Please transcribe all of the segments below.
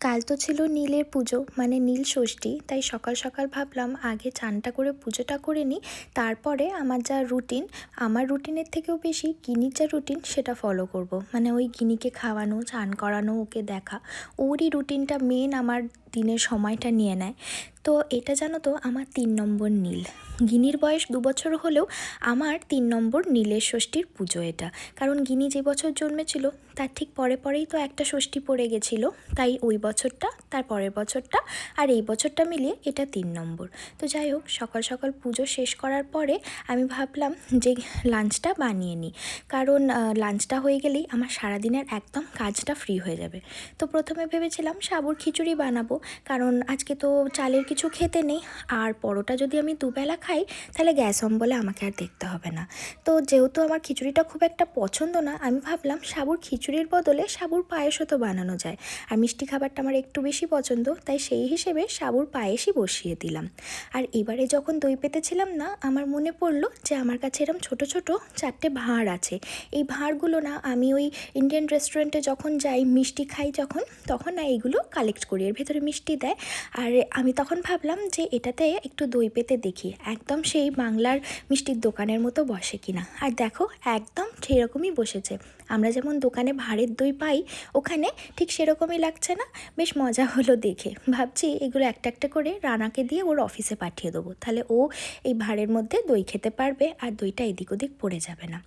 কাল তো ছিল নীলের পুজো মানে নীল ষষ্ঠী, তাই সকাল সকাল ভাবলাম আগে চানটা করে পুজোটা করে নিই, তারপরে আমার যা রুটিন, আমার রুটিনের থেকেও বেশি গিনির যা রুটিন সেটা ফলো করব। মানে ওই গিনিকে খাওয়ানো, চান করানো, ওকে দেখা, ওরই রুটিনটা মেন আমার দিনের সময়টা নিয়ে নেয়। তো এটা জানো তো আমার 3 নম্বর নীল। গিনির বয়স 2 বছর হলেও আমার 3 নম্বর নীলের ষষ্ঠীর পুজো এটা। কারণ গিনি যে বছর জন্মেছিল তার ঠিক পরে পরেই তো একটা ষষ্ঠী পড়ে গেছিলো, তাই ওই বছরটা, তার পরের বছরটা আর এই বছরটা মিলিয়ে এটা 3 নম্বর। তো যাই হোক, সকাল সকাল পুজো শেষ করার পরে আমি ভাবলাম যে লাঞ্চটা বানিয়ে নিই, কারণ লাঞ্চটা হয়ে গেলেই আমার সারাদিনের একদম কাজটা ফ্রি হয়ে যাবে। তো প্রথমে ভেবেছিলাম সাবুর খিচুড়ি বানাবো, কারণ আজকে তো চালের কিছু খেতে নেই, আর পরোটা যদি আমি দুবেলা খাই তাহলে গ্যাস অম্বলে আমাকে আর দেখতে হবে না। তো যেহেতু আমার খিচুড়িটা খুব একটা পছন্দ না, আমি ভাবলাম সাবুর খিচুড়ির বদলে সাবুর পায়েসও তো বানানো যায়, আর মিষ্টি খাবারটা আমার একটু বেশি পছন্দ, তাই সেই হিসেবে সাবুর পায়েসই বসিয়ে দিলাম। আর এবারে যখন দই পেতেছিলাম না, আমার মনে পড়লো যে আমার কাছে এরম ছোট ছোট 4টে ভাঁড় আছে। এই ভাঁড়গুলো না আমি ওই ইন্ডিয়ান রেস্টুরেন্টে যখন যাই মিষ্টি খাই তখন না এইগুলো কালেক্ট করি, এর ভেতরে মিষ্টি দেয়। আর আমি তখন ভাবলাম যে এটাতে একটু দই পেতে দেখি একদম সেই বাংলার মিষ্টির দোকানের মতো বসে কিনা। আর দেখো, একদম সেরকমই বসেছে। আমরা যেমন দোকানে ভাঁড়ের দই পাই ওখানে ঠিক সেরকমই লাগছে না? বেশ মজা হলো দেখে। ভাবছি এগুলো একটা একটা করে রানাকে দিয়ে ওর অফিসে পাঠিয়ে দেবো, তাহলে ও এই ভাঁড়ের মধ্যে দই খেতে পারবে আর দইটা এদিক ওদিক পড়ে যাবে না।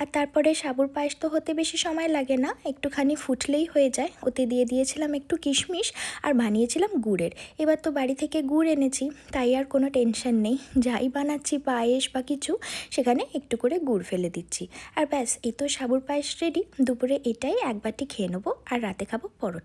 আর তারপরে সাবুর পায়েস তো হতে বেশি সময় লাগে না, একটুখানি ফুটলেই হয়ে যায়। ওতে দিয়ে দিয়েছিলাম একটু কিশমিশ আর বানিয়েছিলাম গুড়ের। এবার তো বাড়ি থেকে গুড় এনেছি, তাই আর কোনো টেনশন নেই, যাই বানাচ্ছি পায়েস বা কিছু সেখানে একটু করে গুড় ফেলে দিচ্ছি। আর ব্যাস, এই তো সাবুর পায়েস রেডি। দুপুরে এটাই এক বাটি খেয়ে নেবো, আর রাতে খাবো পরোটা।